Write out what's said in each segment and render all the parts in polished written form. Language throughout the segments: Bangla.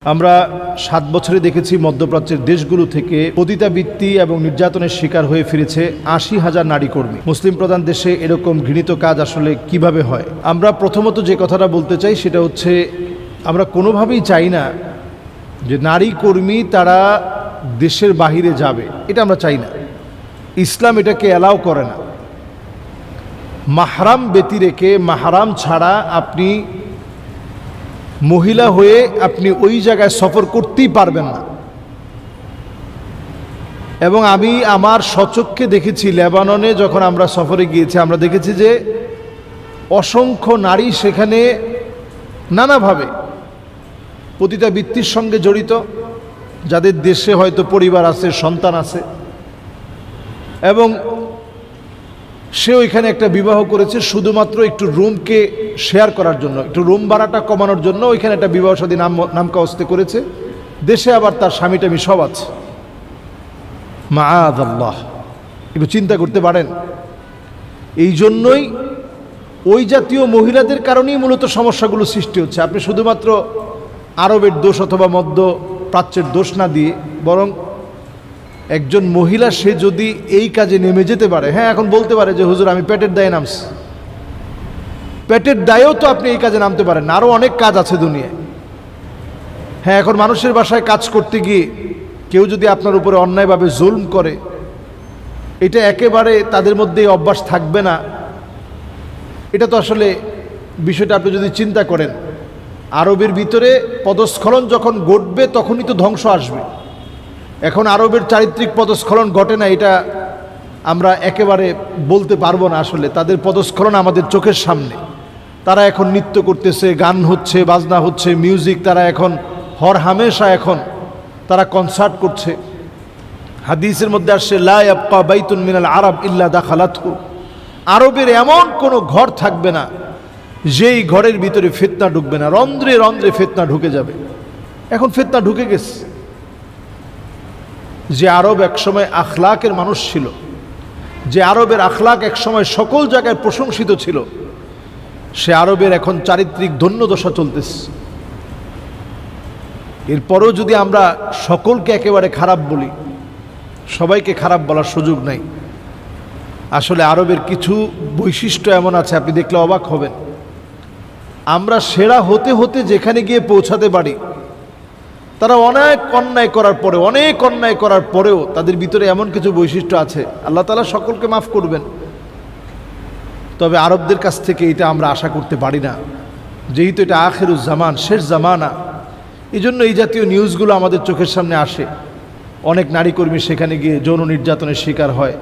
আমরা 7 বছরে দেখেছি মধ্যপ্রাচ্যের দেশগুলো থেকে পতিতাবৃত্তি এবং নির্যাতনের শিকার হয়ে ফিরেছে 80,000 নারী কর্মী। মুসলিম প্রধান দেশে এরকম ঘৃণিত কাজ আসলে কিভাবে হয়? আমরা প্রথমত যে কথাটা বলতে চাই সেটা হচ্ছে, আমরা কোনোভাবেই চাই না যে নারী কর্মী তারা দেশের বাহিরে যাবে, এটা আমরা চাই না। ইসলাম এটাকে অ্যালাউ করে না। মাহরাম ব্যতি রেখে, মাহরাম ছাড়া আপনি মহিলা হয়ে আপনি ওই জায়গায় সফর করতেই পারবেন না। এবং আমি আমার স্বচক্ষে দেখেছি, লেবাননে যখন আমরা সফরে গিয়েছি, আমরা দেখেছি যে অসংখ্য নারী সেখানে নানাভাবে পতিতাবৃত্তির সঙ্গে জড়িত, যাদের দেশে হয়তো পরিবার আছে, সন্তান আছে, এবং সে ওইখানে একটা বিবাহ করেছে শুধুমাত্র একটু রুমকে শেয়ার করার জন্য, একটু রুম ভাড়াটা কমানোর জন্য ওইখানে একটা বিবাহ শাদী নামকাওয়াস্তে করেছে। দেশে আবার তার স্বামী টামি সব আছে। মাআযাল্লাহ, একটু চিন্তা করতে পারেন। এই জন্যই ওই জাতীয় মহিলাদের কারণেই মূলত সমস্যাগুলো সৃষ্টি হচ্ছে। আপনি শুধুমাত্র আরবের দোষ অথবা মধ্যপ্রাচ্যের দোষ না দিয়ে, বরং একজন মহিলা সে যদি এই কাজে নেমে যেতে পারে, হ্যাঁ, এখন বলতে পারে যে হুজুর আমি পেটের দায়ে নামছি। পেটের দায়েও তো আপনি এই কাজে নামতে পারেন, আরও অনেক কাজ আছে দুনিয়ায়। হ্যাঁ, এখন মানুষের বাসায় কাজ করতে গিয়ে কেউ যদি আপনার উপরে অন্যায়ভাবে জুলম করে, এটা একেবারে তাদের মধ্যে অভ্যাস থাকবে না। এটা তো আসলে বিষয়টা আপনি যদি চিন্তা করেন, আরবের ভিতরে পদস্খলন যখন ঘটবে তখনই তো ধ্বংস আসবে। এখন আরবের চারিত্রিক পদস্খলন ঘটে না, এটা আমরা একেবারে বলতে পারবো না। আসলে তাদের পদস্খলন আমাদের চোখের সামনে। তারা এখন নৃত্য করতেছে, গান হচ্ছে, বাজনা হচ্ছে, মিউজিক, তারা এখন হর হামেশা এখন তারা কনসার্ট করছে। হাদিসের মধ্যে আসছে লা ইয়াবকা বাইতুন মিনাল আরব ইল্লা দাখালাতহু, আরবের এমন কোনো ঘর থাকবে না যেই ঘরের ভিতরে ফিতনা ঢুকবে না। রন্ধ্রে রন্ধ্রে ফিতনা ঢুকে যাবে। এখন ফিতনা ঢুকে গেছে। যে আরব একসময় আখলাকের মানুষ ছিল, যে আরবের আখলাক একসময় সকল জায়গায় প্রশংসিত ছিল, সে আরবের এখন চারিত্রিক দৈন্যদশা চলতেছে। এরপরও যদি আমরা সকলকে একেবারে খারাপ বলি, সবাইকে খারাপ বলার সুযোগ নাই। আসলে আরবের কিছু বৈশিষ্ট্য এমন আছে, আপনি দেখলে অবাক হবেন। আমরা সেরা হতে হতে যেখানে গিয়ে পৌঁছাতে পারি, তারা অনেক অন্যায় করার পরেও তাদের ভিতরে এমন কিছু বৈশিষ্ট্য আছে, আল্লাহ তাআলা সকলকে মাফ করবেন। তবে আরবদের কাছ থেকে এটা আমরা আশা করতে পারি না, যেহেতু এটা আখিরুজ জামান, শেষ জামানা। এই জন্য এই জাতীয় নিউজগুলো আমাদের চোখের সামনে আসে। অনেক নারী কর্মী সেখানে গিয়ে যৌন নির্যাতনের শিকার হয়,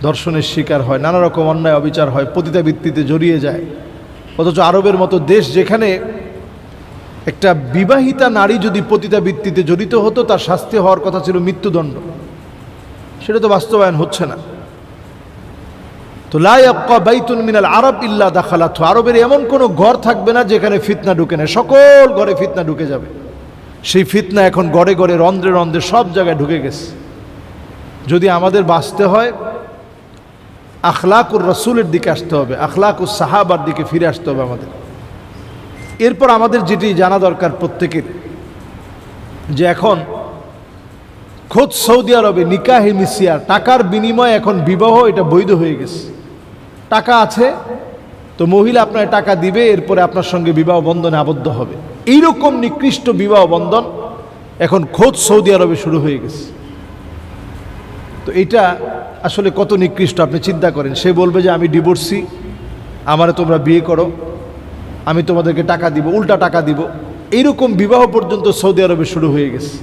ধর্ষণের শিকার হয়, নানা রকম অন্যায় অবিচার হয়, পতিতাবৃত্তিতে জড়িয়ে যায়। অথচ আরবের মতো দেশ, যেখানে একটা বিবাহিতা নারী যদি পতিতাবৃত্তিতে জড়িত হতো, তার শাস্তি হওয়ার কথা ছিল মৃত্যুদণ্ড, সেটা তো বাস্তবায়ন হচ্ছে না। তো লা ইয়াবকা বাইতুন মিনাল আরব ইল্লা দাখালাতহু, আরবের এমন কোনো ঘর থাকবে না যেখানে ফিতনা ঢুকে না। সকল ঘরে ফিতনা ঢুকে যাবে। সেই ফিতনা এখন ঘরে ঘরে, রন্ধ্রে রন্ধ্রে সব জায়গায় ঢুকে গেছে। যদি আমাদের বাঁচতে হয়, আখলাকুর রাসূলের দিকে আসতে হবে, আখলাকুস সাহাবার দিকে ফিরে আসতে হবে আমাদের। এরপর আমাদের যেটি জানা দরকার প্রত্যেকের, যে এখন খোদ সৌদি আরবে নিকাহে মিসিয়ার, টাকার বিনিময়ে এখন বিবাহ, এটা বৈধ হয়ে গেছে। টাকা আছে তো মহিলা আপনার টাকা দিবে, এরপরে আপনার সঙ্গে বিবাহ বন্ধনে আবদ্ধ হবে। এইরকম নিকৃষ্ট বিবাহ বন্ধন এখন খোদ সৌদি আরবে শুরু হয়ে গেছে। তো এটা আসলে কত নিকৃষ্ট আপনি চিন্তা করেন। সে বলবে যে আমি ডিভোর্সি, আমারে তোমরা বিয়ে করো, আমি তোমাদেরকে টাকা দিব, উল্টা টাকা দিব। এইরকম বিবাহ পর্যন্ত সৌদি আরবে শুরু হয়ে গেছে।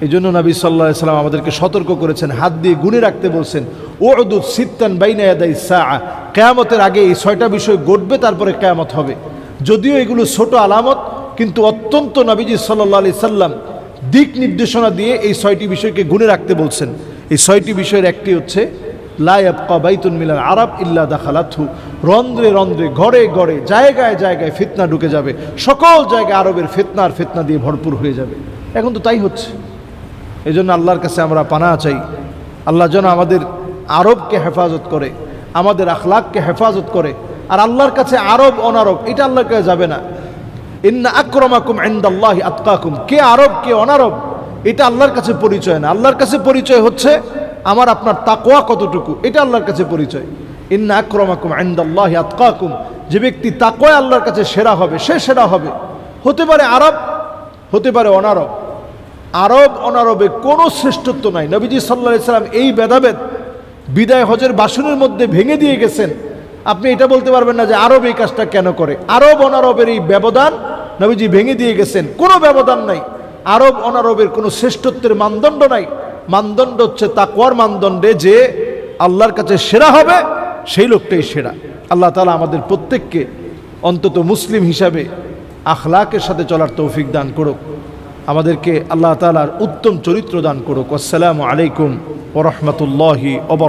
এই জন্য নবী সাল্লাল্লাহু আলাইহি সাল্লাম আমাদেরকে সতর্ক করেছেন, হাত দিয়ে গুণে রাখতে বলছেন, উদুদ সিত্তান বাইনা ইয়াদাই সাআ, কিয়ামতের আগে এই 6টা বিষয় ঘটবে, তারপরে কিয়ামত হবে। যদিও এগুলো ছোট আলামত, কিন্তু অত্যন্ত নবীজি সাল্লাল্লাহু আলাইহি সাল্লাম দিক নির্দেশনা দিয়ে এই 6টি বিষয়কে গুণে রাখতে বলছেন। এই 6টি বিষয়ের একটি হচ্ছে লা ইয়াবকা বাইতুন মিনাল আরব ইল্লা দাখালাতহু, রন্ধ্রে রন্ধ্রে, ঘরে ঘরে, জায়গায় জায়গায় ফিতনা ঢুকে যাবে। সকল জায়গায় আরবের ফিতনা দিয়ে ভরপুর হয়ে যাবে। এখন তো তাই হচ্ছে। এই জন্য আল্লাহর কাছে আমরা পানাহ চাই, আল্লাহ যেন আমাদের আরবকে হেফাজত করে, আমাদের আখলাককে হেফাজত করে। আর আল্লাহর কাছে আরব অনারব এটা আল্লাহর কাছে যাবে না। ইন্না আকরামাকুম ইনদাল্লাহি আতকাকুম, কে আরব কে অনারব এটা আল্লাহর কাছে পরিচয় না। আল্লাহর কাছে পরিচয় হচ্ছে আমার আপনার তাকওয়া কতটুকু, এটা আল্লাহর কাছে পরিচয়। ইন্না আকরামাকুম ইনদাল্লাহি আতকাকুম, যে ব্যক্তি তাকওয়ায় আল্লাহর কাছে সেরা হবে সে সেরা হবে। হতে পারে আরব, হতে পারে অনারব। আরব অনারবে কোনো শ্রেষ্ঠত্ব নাই। নবীজি সাল্লাল্লাহু আলাইহি সাল্লাম এই ভেদাভেদ বিদায় হজের বাসনের মধ্যে ভেঙে দিয়ে গেছেন। আপনি এটা বলতে পারবেন না যে আরব এই কাজটা কেন করে। আরব অনারবের এই ব্যবধান নবীজি ভেঙে দিয়ে গেছেন। কোনো ব্যবধান নাই। আরব অনারবের কোনো শ্রেষ্ঠত্বের মানদণ্ড নাই। মানদণ্ড হচ্ছে তাকওয়ার মানদণ্ডে, যে আল্লাহর কাছে সেরা হবে সেই লোকটাই সেরা। আল্লাহ তাআলা আমাদের প্রত্যেককে অন্তত মুসলিম হিসাবে আখলাকের সাথে চলার তৌফিক দান করুক। আমাদেরকে আল্লাহ তাআলার উত্তম চরিত্র দান করুক। আসসালামু আলাইকুম ওয়া রাহমাতুল্লাহি ওয়া বারাকাতুহু।